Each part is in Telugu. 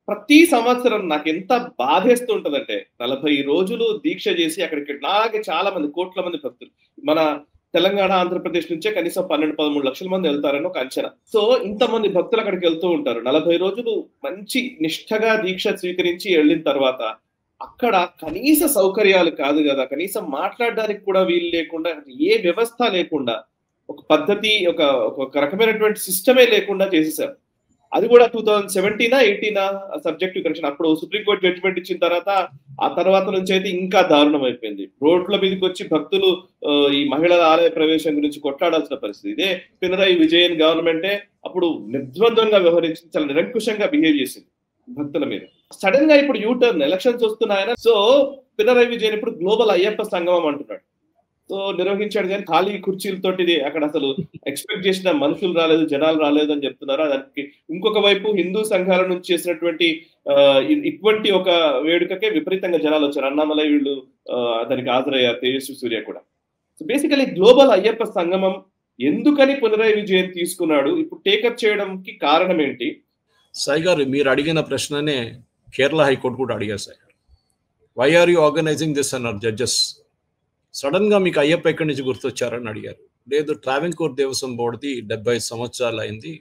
ప్రతి సంవత్సరం నాకెంత బాధేస్తూ ఉంటదంటే 40 రోజులు దీక్ష చేసి అక్కడికి నాలాగే చాలా మంది కోట్ల మంది భక్తులు మన తెలంగాణ ఆంధ్రప్రదేశ్ నుంచే కనీసం 12-13 లక్షల మంది వెళ్తారని ఒక అంచనా. సో ఇంతమంది భక్తులు అక్కడికి వెళ్తూ ఉంటారు. 40 రోజులు మంచి నిష్ఠగా దీక్ష స్వీకరించి వెళ్ళిన తర్వాత అక్కడ కనీస సౌకర్యాలు కాదు కదా, కనీసం మాట్లాడడానికి కూడా వీలు లేకుండా, ఏ వ్యవస్థ లేకుండా, ఒక పద్ధతి, ఒక ఒక రకమైనటువంటి సిస్టమే లేకుండా చేసేసారు. అది కూడా 2017-18 సబ్జెక్టివ్ కరెక్షన్. అప్పుడు సుప్రీంకోర్టు జడ్జిమెంట్ ఇచ్చిన తర్వాత ఆ తర్వాత నుంచి అయితే ఇంకా దారుణం అయిపోయింది. రోడ్ల మీదకి వచ్చి భక్తులు ఈ మహిళల ఆలయ ప్రవేశం గురించి కొట్లాడాల్సిన పరిస్థితి. ఇదే పినరయి విజయన్ గవర్నమెంటే అప్పుడు నిర్ద్వంద్వంగా వ్యవహరించి చాలా నిరంకుశంగా బిహేవ్ చేసింది భక్తుల మీద. సడన్ గా ఇప్పుడు యూటర్న్ ఎలక్షన్స్ వస్తున్నాయన. సో పినరయి విజయన్ ఇప్పుడు గ్లోబల్ అయ్యప్ప సంగమం అంటున్నాడు. సో నిర్వహించాడు కానీ ఖాళీ కుర్చీలతోటి అక్కడ అసలు ఎక్స్పెక్ట్ చేసిన మనుషులు రాలేదు, జనాలు రాలేదు అని చెప్తున్నారు. దానికి ఇంకొక వైపు హిందూ సంఘాల నుంచి చేసినటువంటి ఇటువంటి ఒక వేడుకకే విపరీతంగా జనాలు వచ్చారు. అన్నామలై వీళ్ళు దానికి హాజరయ్యారు, తేజస్వి సూర్య కూడా. సో బేసికలీ గ్లోబల్ అయ్యప్ప సంగమం ఎందుకని పినరయి విజయన్ తీసుకున్నాడు, ఇప్పుడు టేకప్ చేయడానికి కారణం ఏంటి? సాయి గారు, మీరు అడిగిన ప్రశ్ననే కేరళ హైకోర్టు కూడా అడిగారు. సాయి గారు, why are you organizing this అన్నారు జడ్జెస్. సడన్ గా మీకు అయ్యప్ప ఎక్కడి నుంచి గుర్తొచ్చారని అడిగారు. లేదు, ట్రావెంకోర్ దేవస్వం బోర్డుది 75 సంవత్సరాలు అయింది,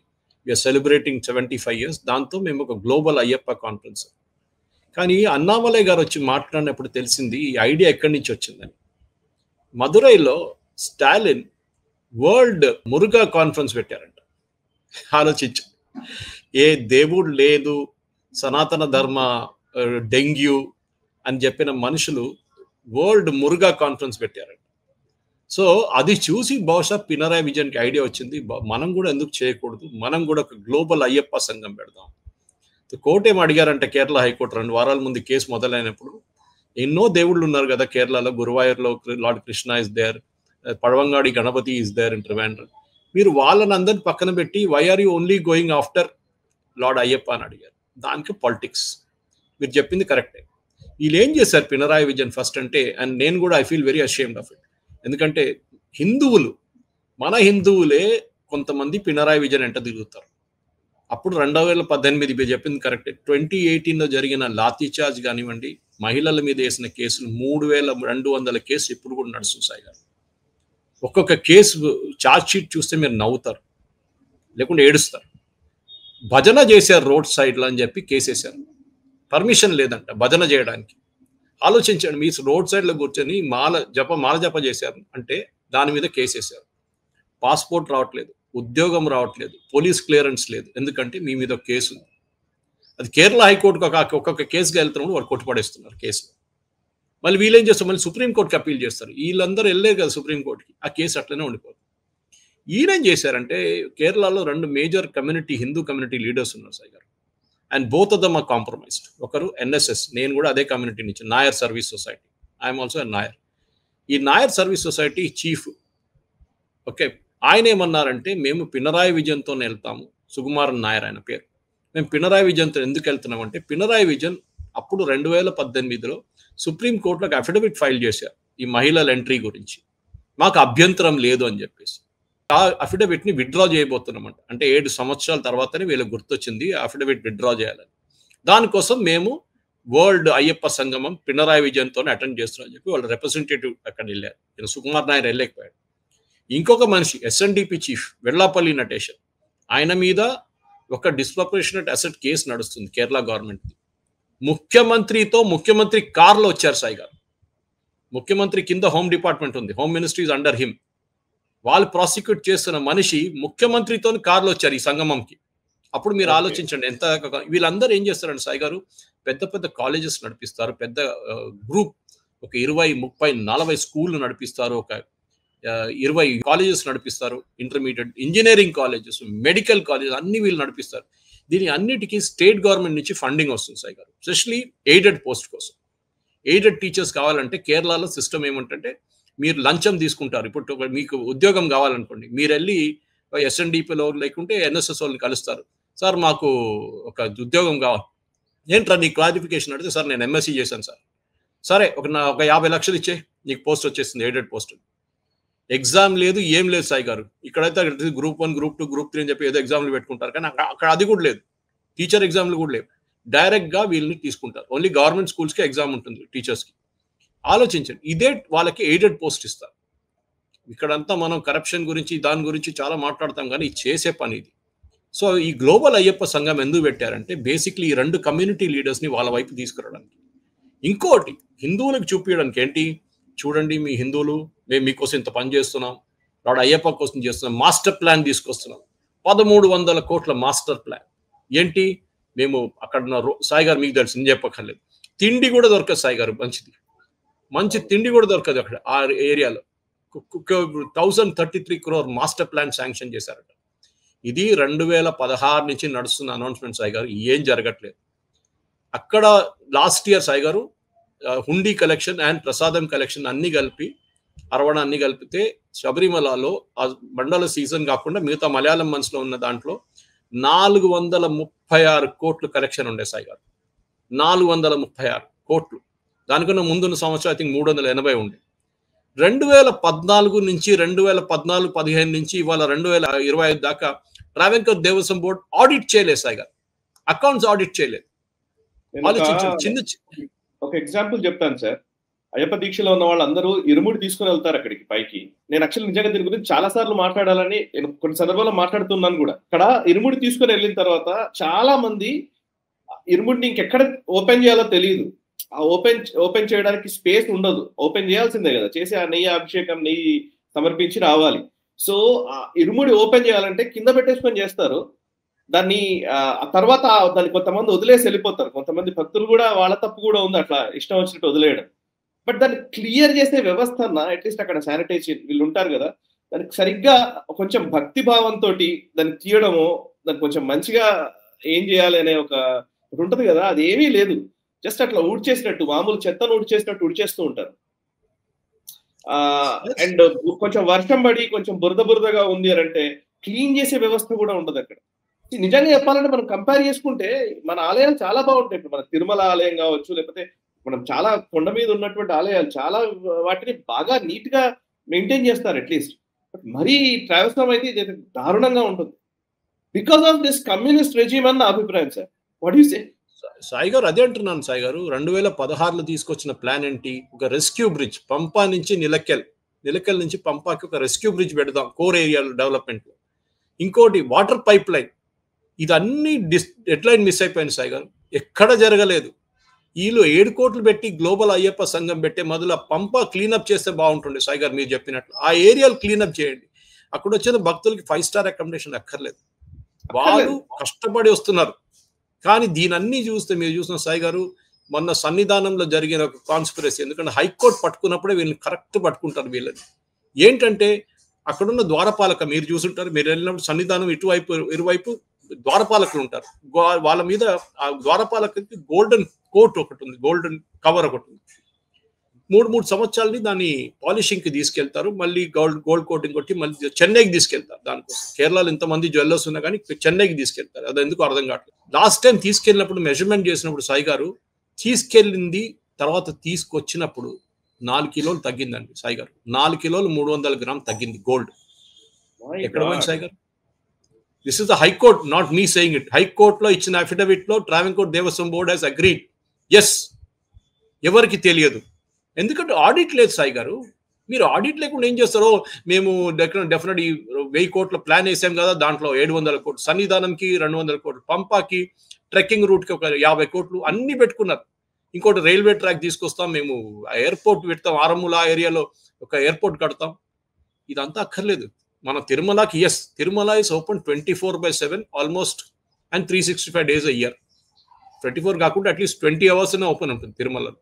వీఆర్ సెలబ్రేటింగ్ 75 years, దాంతో మేము ఒక గ్లోబల్ అయ్యప్ప కాన్ఫరెన్స్. కానీ అన్నామలై గారు వచ్చి మాట్లాడినప్పుడు తెలిసింది ఈ ఐడియా ఎక్కడి నుంచి వచ్చిందని. మదురైలో స్టాలిన్ వరల్డ్ మురుగా కాన్ఫరెన్స్ పెట్టారంట. ఆలోచించు, ఏ దేవుడు లేదు, సనాతన ధర్మ డెంగ్యూ అని చెప్పిన మనుషులు వరల్డ్ మురుగా కాన్ఫరెన్స్ పెట్టారంట. సో అది చూసి బహుశా పినరయి విజయన్కి ఐడియా వచ్చింది, మనం కూడా ఎందుకు చేయకూడదు, మనం కూడా ఒక గ్లోబల్ అయ్యప్ప సంఘం పెడదాం. కోర్టు ఏం అడిగారంటే కేరళ హైకోర్టు 2 వారాల ముందు కేసు మొదలైనప్పుడు, ఎన్నో దేవుళ్ళు ఉన్నారు కదా కేరళలో, గురువాయూర్లో lord Krishna is there, Pazhavangadi Ganapati is there in Trivandrum, మీరు వాళ్ళని అందరిని పక్కన పెట్టి why are you only going after lord Ayyappa అని అడిగారు. దానికి పాలిటిక్స్. మీరు చెప్పింది కరెక్టే. వీళ్ళు ఏం చేశారు పినరయి విజయన్ ఫస్ట్ అంటే, అండ్ నేను కూడా I feel very ashamed of it, ఎందుకంటే హిందువులు, మన హిందువులే కొంతమంది పినరయి విజయన్ ఎంట తిరుగుతారు. అప్పుడు 2018 మీరు చెప్పింది కరెక్టే. 2018లో జరిగిన లాఠీ చార్జ్ కానివ్వండి, మహిళల మీద వేసిన కేసులు 3200 కేసులు ఇప్పుడు కూడా నడుస్తుంది. సాయి గారు, ఒక్కొక్క కేసు ఛార్జ్ షీట్ చూస్తే మీరు నవ్వుతారు, లేకుంటే ఏడుస్తారు. భజన చేశారు రోడ్ సైడ్లో అని చెప్పి కేసేశారు. పర్మిషన్ లేదంట భజన చేయడానికి. ఆలోచించండి, మీరు రోడ్ సైడ్లో కూర్చొని మాల జప చేశారు అంటే దాని మీద కేసేశారు. పాస్పోర్ట్ రావట్లేదు, ఉద్యోగం రావట్లేదు, పోలీస్ క్లియరెన్స్ లేదు, ఎందుకంటే మీ మీద కేసు ఉంది. అది కేరళ హైకోర్టుకు ఒక్కొక్క కేసుగా వెళ్తున్నప్పుడు వాళ్ళు కొట్టుపడేస్తున్నారు కేసులో. మళ్ళీ వీళ్ళేం చేస్తారు, మళ్ళీ సుప్రీంకోర్టుకి అప్పీల్ చేస్తారు. వీళ్ళందరూ వెళ్ళారు కదా సుప్రీంకోర్టుకి, ఆ కేసు అట్లనే ఉండిపోతుంది. ఈయనేం చేశారంటే, కేరళలో 2 major community, Hindu community leaders ఉన్నారు Sai garu, and both of them are compromised. ఒకరు ఎన్ఎస్ఎస్, నేను కూడా అదే కమ్యూనిటీ నుంచి, Nair service society, I'm also a Nair. ఈ Nair service society chief, okay, ఆయన ఏమన్నారంటే, మేము పినరయి విజయన్తో వెళ్తాము, సుకుమారన్ నాయర్ ఆయన పేరు, మేము పినరయి విజయన్తో ఎందుకు వెళ్తున్నామంటే, పినరయి విజయన్ అప్పుడు 2018లో సుప్రీంకోర్టులో అఫిడవిట్ ఫైల్ చేశారు ఈ మహిళల ఎంట్రీ గురించి, మాకు అభ్యంతరం లేదు అని చెప్పేసి. ఆ అఫిడవిట్ని విత్డ్రా చేయబోతున్నామంట. అంటే 7 సంవత్సరాల తర్వాతనే వీళ్ళకి గుర్తొచ్చింది అఫిడవిట్ విత్డ్రా చేయాలని. దానికోసం మేము వరల్డ్ అయ్యప్ప సంగమం పినరయి విజయన్తోనే అటెండ్ చేస్తున్నామని చెప్పి వాళ్ళ రిప్రజెంటేటివ్ అక్కడ వెళ్ళారు. సుకుమార్ నాయర్ వెళ్ళలేకపోయాడు. ఇంకొక మనిషి ఎస్ఎన్డిపి చీఫ్ వెల్లాపల్లి నటేషన్, ఆయన మీద ఒక డిస్ప్రపోర్షనేట్ అసెట్ కేసు నడుస్తుంది కేరళ గవర్నమెంట్. ముఖ్యమంత్రి కార్లో వచ్చారు సాయి గారు. ముఖ్యమంత్రి కింద హోమ్ డిపార్ట్మెంట్ ఉంది, home ministry is under him. వాళ్ళు ప్రాసిక్యూట్ చేస్తున్న మనిషి ముఖ్యమంత్రితో కార్లో వచ్చారు ఈ సంగమంకి. అప్పుడు మీరు ఆలోచించండి ఎంత. వీళ్ళందరూ ఏం చేస్తారండి సాయి గారు, పెద్ద పెద్ద కాలేజెస్ నడిపిస్తారు, పెద్ద గ్రూప్, ఒక 20, 30, 40 స్కూళ్ళు నడిపిస్తారు, ఒక 20 కాలేజెస్ నడిపిస్తారు, intermediate, engineering colleges, medical colleges అన్ని వీళ్ళు నడిపిస్తారు. దీని అన్నిటికీ స్టేట్ గవర్నమెంట్ నుంచి ఫండింగ్ వస్తుంది సాయి గారు, ఎస్పెషలీ ఎయిడెడ్ పోస్ట్ కోసం. ఎయిడెడ్ టీచర్స్ కావాలంటే కేరళలో సిస్టమ్ ఏమంటే, మీరు లంచం తీసుకుంటారు. ఇప్పుడు మీకు ఉద్యోగం కావాలనుకోండి, మీరు వెళ్ళి ఎస్ఎన్డిపిలో లేకుంటే ఎన్ఎస్ఎస్ వాళ్ళని కలుస్తారు. సార్ మాకు ఒక ఉద్యోగం కావాలి, ఏంట్రా నీ క్వాలిఫికేషన్ అడిగితే, సార్ నేను ఎంఎస్సీ చేశాను సార్. సరే ఒక 50 లక్షలు ఇచ్చే నీకు పోస్ట్ వచ్చేస్తుంది, ఎయిడెడ్ పోస్ట్. ఎగ్జామ్ లేదు, ఏం లేదు సాయి గారు. ఇక్కడైతే గ్రూప్ 1, గ్రూప్ 2, గ్రూప్ 3 అని చెప్పి ఏదో ఎగ్జామ్లు పెట్టుకుంటారు, కానీ అక్కడ అది కూడా లేదు. టీచర్ ఎగ్జామ్లు కూడా లేవు. డైరెక్ట్గా వీళ్ళని తీసుకుంటారు. ఓన్లీ గవర్నమెంట్ స్కూల్స్కి ఎగ్జామ్ ఉంటుంది టీచర్స్కి. ఆలోచించండి, ఇదే వాళ్ళకి ఎయిడెడ్ పోస్ట్ ఇస్తారు. ఇక్కడంతా మనం కరప్షన్ గురించి దాని గురించి చాలా మాట్లాడతాం, కానీ చేసే పని ఇది. సో ఈ గ్లోబల్ అయ్యప్ప సంఘం ఎందుకు పెట్టారంటే బేసిక్లీ ఈ 2 కమ్యూనిటీ లీడర్స్ని వాళ్ళ వైపు తీసుకురావడానికి. ఇంకోటి హిందువులకు చూపించడానికి ఏంటి, చూడండి మీ హిందువులు, మేము మీకోసం ఇంత పని చేస్తున్నాం, వాడు అయ్యప్ప కోసం చేస్తున్నాం, మాస్టర్ ప్లాన్ తీసుకొస్తున్నాం, 1300 కోట్ల మాస్టర్ ప్లాన్. ఏంటి, మేము అక్కడ సాయి గారు మీకు తెలుసు, నేను చెప్పక్కర్లేదు, తిండి కూడా దొరకదు సాయి గారు, మంచి తిండి కూడా దొరకదు అక్కడ ఆ ఏరియాలో. 1033 crore మాస్టర్ ప్లాన్ శాంక్షన్ చేశారట. ఇది 2016 నుంచి నడుస్తున్న అనౌన్స్మెంట్ సాయి గారు, ఏం జరగట్లేదు అక్కడ. లాస్ట్ ఇయర్ సాయి గారు హుండీ కలెక్షన్ అండ్ ప్రసాదం కలెక్షన్ అన్ని కలిపి అన్ని కలిపితే శబరిమలలో ఆ మండల సీజన్ కాకుండా మిగతా మలయాళం మంత్స్లో ఉన్న దాంట్లో 436 కోట్లు కలెక్షన్ ఉండే సాయి గారు. 436 కోట్లు. దానికన్నా ముందున్న సంవత్సరం ఐ థింక్ 380 ఉండే. 2014 నుంచి 2014-15 నుంచి ఇవాళ 2025 దాకా ట్రావెంకర్ దేవస్వం బోర్డు ఆడిట్ చేయలేదు సాయి గారు, అకౌంట్స్ ఆడిట్ చేయలేదు. ఒక ఎగ్జాంపుల్ చెప్తాను సార్. అయ్యప్ప దీక్షలో ఉన్న వాళ్ళందరూ ఇరుముడి తీసుకుని వెళ్తారు అక్కడికి పైకి. నేను యాక్చువల్ నిజంగా దీని గురించి చాలా సార్లు మాట్లాడాలని నేను కొన్ని సందర్భాల్లో మాట్లాడుతున్నాను కూడా. అక్కడ ఇరుముడి తీసుకుని వెళ్ళిన తర్వాత చాలా మంది ఇరుముడిని ఇంకెక్కడ ఓపెన్ చేయాలో తెలియదు. ఆ ఓపెన్ చేయడానికి స్పేస్ ఉండదు. ఓపెన్ చేయాల్సిందే కదా, చేసి ఆ నెయ్యి అభిషేకం నెయ్యి సమర్పించి రావాలి. సో ఆ ఇరుముడి ఓపెన్ చేయాలంటే కింద పెట్టేసుకొని చేస్తారు దాన్ని. ఆ తర్వాత దాన్ని కొంతమంది వదిలేసి వెళ్ళిపోతారు. కొంతమంది భక్తులు కూడా, వాళ్ళ తప్పు కూడా ఉంది అట్లా ఇష్టం వచ్చినట్టు వదిలేయడం. బట్ దాన్ని క్లియర్ చేసే వ్యవస్థ అన్న అట్లీస్ట్ అక్కడ శానిటైజేషన్ వీళ్ళు ఉంటారు కదా, దానికి సరిగ్గా కొంచెం భక్తి భావంతో దాన్ని తీయడము, దాన్ని కొంచెం మంచిగా ఏం చేయాలి అనే ఒకటి ఉంటుంది కదా, అది ఏమీ లేదు. జస్ట్ అట్లా ఊడ్చేసినట్టు, మామూలు చెత్తను ఊడ్చేసినట్టు ఊడ్చేస్తూ ఉంటారు. అండ్ కొంచెం వర్షం పడి కొంచెం బురదగా ఉంది అని అంటే క్లీన్ చేసే వ్యవస్థ కూడా ఉండదు అక్కడ. నిజంగా చెప్పాలంటే మనం కంపేర్ చేసుకుంటే మన ఆలయాలు చాలా బాగుంటాయి. ఇప్పుడు మన తిరుమల ఆలయం కావచ్చు, లేకపోతే మనం చాలా కొండ మీద ఉన్నటువంటి ఆలయాలు చాలా వాటిని బాగా నీట్ గా మెయింటైన్ చేస్తారు అట్లీస్ట్. బట్ మరీ ట్రావెల్స్లో అయితే ఇది దారుణంగా ఉంటుంది because of this communist regime అన్న అభిప్రాయం sir. What you say? Sai గారు అదే అంటున్నాను సాయి గారు. 2016లో తీసుకొచ్చిన ప్లాన్ ఏంటి, ఒక రెస్క్యూ బ్రిడ్జ్ పంపా నుంచి నిలకల్ నుంచి పంపాకి ఒక రెస్క్యూ బ్రిడ్జ్ పెడదాం కోర్ ఏరియాలో డెవలప్మెంట్. ఇంకోటి వాటర్ పైప్ లైన్. ఇదన్నీ డెడ్ లైన్ మిస్ అయిపోయింది సాయి గారు, ఎక్కడ జరగలేదు. వీళ్ళు 7 కోట్లు పెట్టి గ్లోబల్ అయ్యప్ప సంఘం పెట్టే మొదలు పంపా క్లీనప్ చేస్తే బాగుంటుండే సాయి గారు. మీరు చెప్పినట్లు ఆ ఏరియాలు క్లీనప్ చేయండి. అక్కడ వచ్చిన భక్తులకి 5 స్టార్ అకామిడేషన్ అక్కర్లేదు, వాళ్ళు కష్టపడి వస్తున్నారు. కానీ దీనన్నీ చూస్తే మీరు చూసిన సాయి గారు, మొన్న సన్నిధానంలో జరిగిన ఒక కాన్స్పిరసీ. ఎందుకంటే హైకోర్టు పట్టుకున్నప్పుడే వీళ్ళని కరెక్ట్ పట్టుకుంటారు. వీళ్ళని ఏంటంటే అక్కడున్న ద్వారపాలక, మీరు చూసుంటారు, మీరు వెళ్ళినప్పుడు సన్నిధానం ఇరువైపు ద్వారపాలకులు ఉంటారు. వాళ్ళ మీద ఆ ద్వారపాలకకి గోల్డెన్ కోట్ ఒకటి ఉంది, గోల్డెన్ కవర్ ఒకటి ఉంది. 3 సంవత్సరాలని దాన్ని పాలిషింగ్ కి తీసుకెళ్తారు. మళ్ళీ గోల్డ్ కోటింగ్ కొట్టి మళ్ళీ చెన్నైకి తీసుకెళ్తారు. దానికోసం కేరళలో ఇంతమంది జ్యువెల్లర్స్ ఉన్నా కానీ చెన్నైకి తీసుకెళ్తారు. అది ఎందుకు అర్థం కావట్లేదు. లాస్ట్ టైం తీసుకెళ్ళినప్పుడు మెజర్మెంట్ చేసినప్పుడు సాయి గారు తీసుకెళ్ళింది తర్వాత తీసుకొచ్చినప్పుడు 4 కిలోలు తగ్గిందండి సాయి గారు. 4 కిలోలు 300 గ్రామ్ తగ్గింది గోల్డ్. ఎక్కడ పోయింది Sai garu? This is the high court, not me saying it. హైకోర్టులో ఇచ్చిన అఫిడవిట్ లో Travancore Devaswom board he's agreed. Yes, ఎవరికి తెలియదు, ఎందుకంటే ఆడిట్ లేదు సాయి గారు. మీరు ఆడిట్ లేకుండా ఏం చేస్తారో, మేము డెఫినెట్ 1000 కోట్ల ప్లాన్ వేసాం కదా, దాంట్లో 700 కోట్లు, సన్నిధానంకి 200 కోట్లు, పంపాకి ట్రెక్కింగ్ రూట్కి ఒక 50 కోట్లు అన్ని పెట్టుకున్నారు. ఇంకోటి రైల్వే ట్రాక్ తీసుకొస్తాం, మేము ఎయిర్పోర్ట్ పెడతాం, ఆరమూల ఏరియాలో ఒక ఎయిర్పోర్ట్ కడతాం. ఇదంతా అక్కర్లేదు. మన తిరుమలకి yes, Tirumala is open 24/7 almost and 365 days a year. 24 కాకుండా అట్లీస్ట్ 20 hours ఓపెన్ ఉంటుంది తిరుమలలో.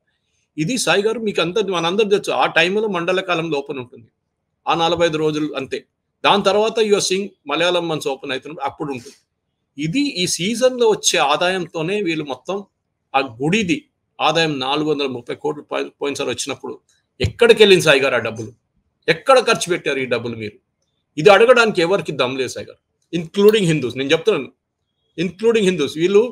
ఇది సాయి గారు మీకు మనందరూ తెలుసు. ఆ టైంలో మండల కాలంలో ఓపెన్ ఉంటుంది, ఆ 45 రోజులు అంతే. దాని తర్వాత your Singh Malayalam months open అవుతున్నప్పుడు అప్పుడు ఉంటుంది. ఇది ఈ సీజన్లో వచ్చే ఆదాయంతోనే వీళ్ళు మొత్తం ఆ గుడిది ఆదాయం 430 కోట్లు పోయినసారి వచ్చినప్పుడు ఎక్కడికి వెళ్ళింది సాయి గారు? ఆ డబ్బులు ఎక్కడ ఖర్చు పెట్టారు ఈ డబ్బులు మీరు? ఇది అడగడానికి ఎవరికి దమ్ లేదు సాయి గారు, ఇన్క్లూడింగ్ హిందూస్. నేను చెప్తున్నాను, ఇన్క్లూడింగ్ హిందూస్. వీళ్ళు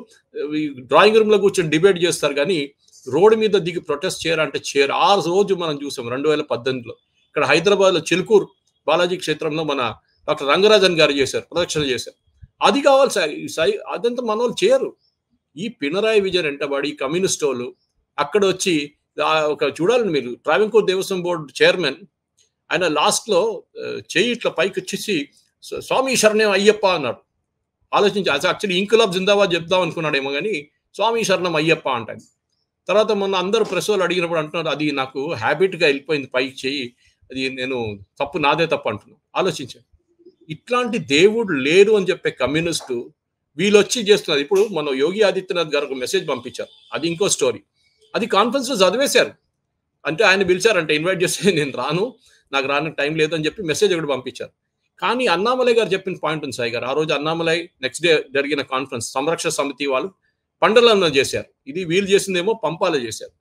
డ్రాయింగ్ రూమ్ లో కూర్చొని డిబేట్ చేస్తారు కానీ రోడ్డు మీద దిగి ప్రొటెస్ట్ చేయరంటే చేయరు. ఆ రోజు మనం చూసాం 2018లో ఇక్కడ హైదరాబాద్ లో చిలుకూరు బాలాజీ క్షేత్రంలో మన డాక్టర్ రంగరాజన్ గారు చేశారు, ప్రదక్షిణ చేశారు. అది కావాలి సాయి. అదంతా మన వాళ్ళు చేయరు. ఈ పినరాయి విజయన్ వెంటబడి కమ్యూనిస్ట్ వాళ్ళు అక్కడ వచ్చి ఒక చూడాలని మీరు ట్రావెంకోర్ దేవస్వం బోర్డు చైర్మన్ ఆయన లాస్ట్లో చెయ్యి ఇట్లా పైకి వచ్చేసి స్వామి శరణం అయ్యప్ప అన్నాడు. ఆలోచించి యాక్చువల్లీ ఇంకులాబ్ జిందాబాద్ చెప్దాం అనుకున్నాడేమో కానీ స్వామి శరణం అయ్యప్ప అంటాడు. తర్వాత మొన్న అందరూ ప్రెస్ వాళ్ళు అడిగినప్పుడు అంటున్నారు అది నాకు హ్యాబిట్గా వెళ్ళిపోయింది పైకి చెయ్యి, అది నేను తప్పు నాదే తప్పు అంటున్నాను. ఆలోచించాను, ఇట్లాంటి దేవుడు లేరు అని చెప్పే కమ్యూనిస్టు వీళ్ళు వచ్చి చేస్తున్నారు. ఇప్పుడు మన యోగి ఆదిత్యనాథ్ గారు ఒక మెసేజ్ పంపించారు, అది ఇంకో స్టోరీ. అది కాన్ఫరెన్స్లో చదివేశారు. అంటే ఆయన పిలిచారంటే ఇన్వైట్ చేస్తే నేను రాను, నాకు రానికి టైం లేదు అని చెప్పి మెసేజ్ ఒకటి పంపించారు. కానీ అన్నామలై గారు చెప్పిన పాయింట్ ఉంది సాయి గారు. ఆ రోజు అన్నామలై నెక్స్ట్ డే జరిగిన కాన్ఫరెన్స్ సంరక్షణ సమితి వాళ్ళు పండలంలో చేశారు. ఇది వీళ్ళు చేసిందేమో పంపాలో చేశారు.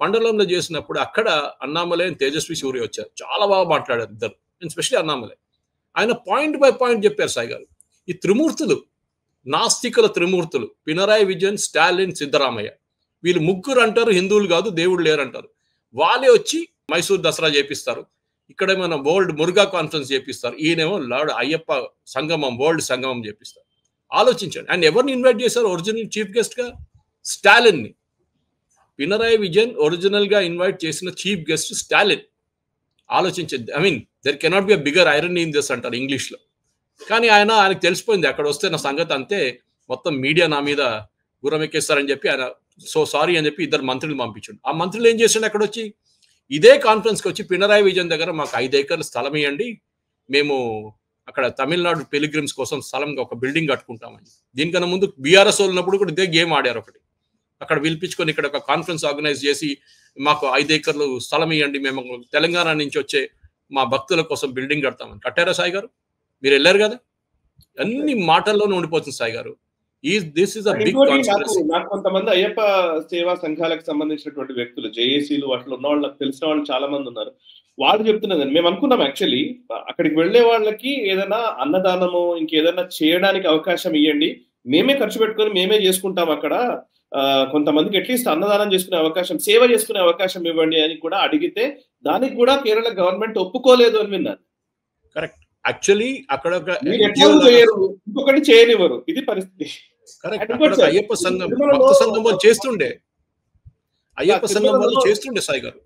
పండలంలో చేసినప్పుడు అక్కడ అన్నామలై తేజస్వి సూర్య వచ్చారు. చాలా బాగా మాట్లాడారు ఇద్దరు, ఎస్పెషల్లీ అన్నామలై. ఆయన పాయింట్ బై పాయింట్ చెప్పారు సాయి గారు. ఈ త్రిమూర్తులు, నాస్తికుల త్రిమూర్తులు పినరాయి విజయన్, స్టాలిన్, సిద్ధరామయ్య, వీళ్ళు ముగ్గురు అంటారు హిందువులు కాదు, దేవుడు లేరు అంటారు. వాళ్ళే వచ్చి మైసూర్ దసరా చేపిస్తారు, ఇక్కడ మన వరల్డ్ మురుగా కాన్ఫరెన్స్ చేపిస్తారు, ఈయనేమో లార్డ్ అయ్యప్ప సంగమం, వరల్డ్ సంగమం చేపిస్తారు. ఆలోచించండి, ఆయన ఎవరిని ఇన్వైట్ చేశారు ఒరిజినల్ చీఫ్ గెస్ట్ గా? స్టాలిన్ని. పినరాయి విజయన్ ఒరిజినల్ గా ఇన్వైట్ చేసిన చీఫ్ గెస్ట్ స్టాలిన్. ఆలోచించండి. I mean there cannot be a bigger irony in this అంటారు ఇంగ్లీష్ లో. కానీ ఆయనకు తెలిసిపోయింది అక్కడ వస్తే నా సంగతి అంతే, మొత్తం మీడియా నా మీద గుర్రం ఎక్కేస్తారని చెప్పి ఆయన సో సారీ అని చెప్పి ఇద్దరు మంత్రులు పంపించాడు. ఆ మంత్రులు ఏం చేశాడు, అక్కడ వచ్చి ఇదే కాన్ఫరెన్స్కి వచ్చి పినరాయి విజయన్ దగ్గర మాకు 5 ఎకర్ల స్థలం ఇవ్వండి, మేము అక్కడ తమిళనాడు పిలిగ్రిమ్స్ కోసం స్థలంగా ఒక బిల్డింగ్ కట్టుకుంటామని. దీనికన్నా ముందు బీఆర్ఎస్ ఉన్నప్పుడు కూడా ఇదే గేమ్ ఆడారు. ఒకటి అక్కడ పిలిపించుకొని ఇక్కడ ఒక కాన్ఫరెన్స్ ఆర్గనైజ్ చేసి మాకు 5 ఎకర్లు స్థలం ఇవ్వండి, మేము తెలంగాణ నుంచి వచ్చే మా భక్తుల కోసం బిల్డింగ్ కడతామని. కట్టారా సాయి గారు? మీరు వెళ్ళారు కదా. అన్ని మాటల్లోనే ఉండిపోతుంది సాయి గారు. నాకు కొంతమంది అయ్యప్ప సేవా సంఘాలకు సంబంధించినటువంటి వ్యక్తులు, జేఏసీలు అట్లా ఉన్న వాళ్ళు, నాకు తెలిసిన వాళ్ళు చాలా మంది ఉన్నారు. వాళ్ళు చెప్తున్నదని మేము అనుకున్నాం. యాక్చువల్లీ అక్కడికి వెళ్లే వాళ్ళకి ఏదైనా అన్నదానము ఇంకేదైనా చేయడానికి అవకాశం ఇవ్వండి, మేమే ఖర్చు పెట్టుకొని మేమే చేసుకుంటాం అక్కడ, కొంతమందికి అట్లీస్ట్ అన్నదానం చేసుకునే అవకాశం, సేవ చేసుకునే అవకాశం ఇవ్వండి అని కూడా అడిగితే దానికి కూడా కేరళ గవర్నమెంట్ ఒప్పుకోలేదు అని విన్నాను. కరెక్ట్. యాక్చువల్లీ అక్కడ ఇంకొకటి చేయనివ్వరు, ఇది పరిస్థితి. అయ్యప్ప సంఘం, భక్త సంఘం వాళ్ళు చేస్తుండే, అయ్యప్ప సంఘం వాళ్ళు చేస్తుండే సాయి గారు.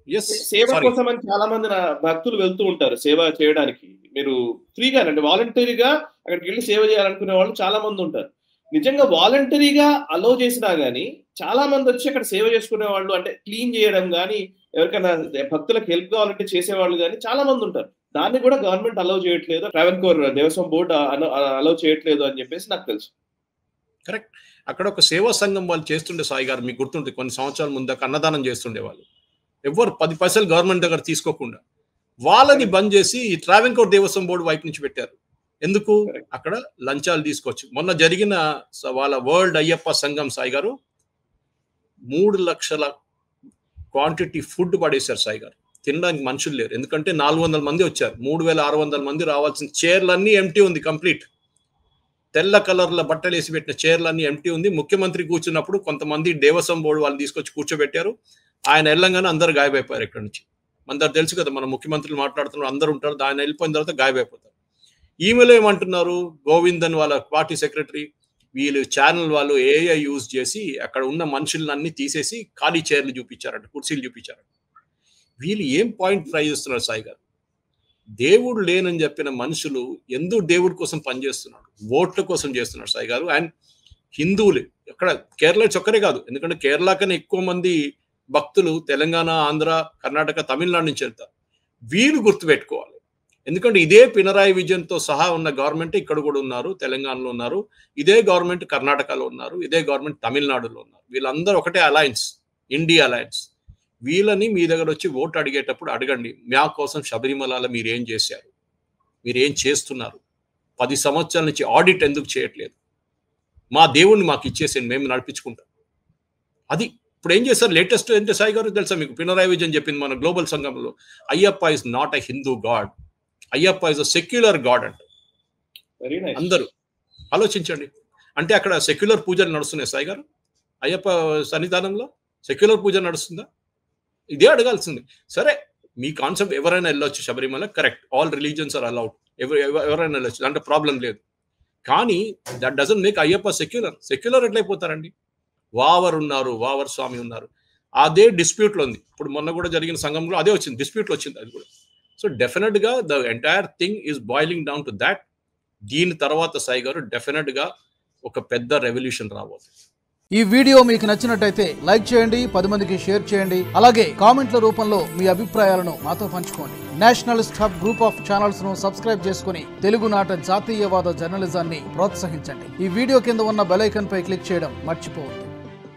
సేవ కోసం అని చాలా మంది భక్తులు వెళ్తూ ఉంటారు సేవ చేయడానికి. మీరు ఫ్రీగానండి వాలంటరీగా అక్కడికి వెళ్ళి సేవ చేయాలనుకునే వాళ్ళు చాలా మంది ఉంటారు. నిజంగా వాలంటరీగా అలౌ చేసినా గానీ చాలా మంది వచ్చి అక్కడ సేవ చేసుకునే వాళ్ళు, అంటే క్లీన్ చేయడం కానీ, ఎవరికైనా భక్తులకు హెల్ప్ కావాలంటే చేసేవాళ్ళు కానీ చాలా మంది ఉంటారు. దాన్ని కూడా గవర్నమెంట్ అలౌ చేయట్లేదు, ట్రావెన్కోర్ దేవస్వం బోర్డు అలౌ చేయట్లేదు అని చెప్పేసి నాకు తెలుసు. కరెక్ట్. అక్కడ ఒక సేవా సంఘం వాళ్ళు చేస్తుండే సాయి గారు, మీకు గుర్తుంటే కొన్ని సంవత్సరాల ముందు అన్నదానం చేస్తుండే వాళ్ళు. ఎవరు 10 పైసలు గవర్నమెంట్ దగ్గర తీసుకోకుండా వాళ్ళని బంద్ చేసి ఈ ట్రావెన్కోర్ దేవస్వం బోర్డు వైపు నుంచి పెట్టారు. ఎందుకు? అక్కడ లంచాలు తీసుకోవచ్చు. మొన్న జరిగిన వాళ్ళ వరల్డ్ అయ్యప్ప సంఘం సాయి గారు 3 లక్షల క్వాంటిటీ ఫుడ్ పడేశారు సాయి గారు. తినడానికి మనుషులు లేరు, ఎందుకంటే 400 మంది వచ్చారు. 3600 మంది రావాల్సిన చైర్లన్నీ ఎంటీ ఉంది, కంప్లీట్ తెల్ల కలర్ల బట్టలు వేసి పెట్టిన చైర్లన్నీ ఎంటీ ఉంది. ముఖ్యమంత్రి కూర్చున్నప్పుడు కొంతమంది దేవస్వం బోర్డు వాళ్ళు తీసుకొచ్చి కూర్చోబెట్టారు. ఆయన వెళ్ళంగానే అందరు గాయమైపోయారు. ఇక్కడ నుంచి అందరు తెలుసు కదా, మన ముఖ్యమంత్రులు మాట్లాడుతున్నారు, అందరు ఉంటారు. ఆయన వెళ్ళిపోయిన తర్వాత గాయమైపోతారు. ఈమెలో ఏమంటున్నారు, గోవిందన్ వాళ్ళ పార్టీ సెక్రటరీ, వీళ్ళు ఛానల్ వాళ్ళు ఏఐ యూజ్ చేసి అక్కడ ఉన్న మనుషులన్నీ తీసేసి ఖాళీ చైర్లు చూపించారంట, కుర్చీలు చూపించారంట. వీళ్ళు ఏం పాయింట్ ట్రై చేస్తున్నారు సాయి గారు? దేవుడు లేనని చెప్పిన మనుషులు ఎందుకు దేవుడి కోసం పనిచేస్తున్నాడు? ఓట్ల కోసం చేస్తున్నారు సాయి గారు. అండ్ హిందువులు అక్కడ కేరళ ఒక్కరే కాదు, ఎందుకంటే కేరళ కన్నా ఎక్కువ మంది భక్తులు తెలంగాణ, ఆంధ్ర, కర్ణాటక, తమిళనాడు నుంచి వెళ్తారు. వీళ్ళు గుర్తుపెట్టుకోవాలి, ఎందుకంటే ఇదే పినరాయి విజయన్తో సహా ఉన్న గవర్నమెంట్ ఇక్కడ కూడా ఉన్నారు, తెలంగాణలో ఉన్నారు, ఇదే గవర్నమెంట్ కర్ణాటకలో ఉన్నారు, ఇదే గవర్నమెంట్ తమిళనాడులో ఉన్నారు. వీళ్ళందరూ ఒకటే అలయన్స్, ఇండియా అలయన్స్. వీళ్ళని మీ దగ్గర వచ్చి ఓటు అడిగేటప్పుడు అడగండి, మా కోసం శబరిమలలో మీరు ఏం చేశారు, మీరు ఏం చేస్తున్నారు, 10 సంవత్సరాల నుంచి ఆడిట్ ఎందుకు చేయట్లేదు, మా దేవుణ్ణి మాకు ఇచ్చేసేయండి, మేము నడిపించుకుంటాం. అది ఇప్పుడు ఏం చేస్తారు? లేటెస్ట్ ఏంటంటే సాయి గారు తెలుసా మీకు, పినరాయి విజయన్ చెప్పింది మన గ్లోబల్ సంఘంలో, Ayyappa is not a Hindu God, Ayyappa is a secular God అంట. అందరూ ఆలోచించండి. అంటే అక్కడ సెక్యులర్ పూజలు నడుస్తున్నాయి సాయి గారు, అయ్యప్ప సన్నిధానంలో సెక్యులర్ పూజ నడుస్తుందా? ఇదే అడగాల్సింది. సరే, మీ కాన్సెప్ట్ ఎవరైనా వెళ్ళొచ్చు Sabarimala, correct, all religions are allowed, ఎవరైనా వెళ్ళొచ్చు, అంటే ప్రాబ్లం లేదు. కానీ that doesn't make Ayyappa secular. Secular ఎట్లయిపోతారండి? వావర్ ఉన్నారు, వావర్ స్వామి ఉన్నారు. అదే డిస్ప్యూట్లో ఉంది. ఇప్పుడు మొన్న కూడా జరిగిన సంఘంలో అదే వచ్చింది, డిస్ప్యూట్లో వచ్చింది అది కూడా. సో డెఫినెట్గా the entire thing is boiling down to that. దీని తర్వాత సాయి గారు డెఫినెట్గా ఒక పెద్ద రెవల్యూషన్ రాబోతుంది. ఈ వీడియో మీకు నచ్చినట్టయితే లైక్ చేయండి, 10 మందికి షేర్ చేయండి. అలాగే కామెంట్ల రూపంలో మీ అభిప్రాయాలను మాతో పంచుకోండి. Nationalist hub group of channels ను సబ్స్క్రైబ్ చేసుకుని తెలుగునాట జాతీయవాద జర్నలిజాన్ని ప్రోత్సహించండి. ఈ వీడియో కింద ఉన్న బెల్ ఐకాన్ పై క్లిక్ చేయడం మర్చిపోవద్దు.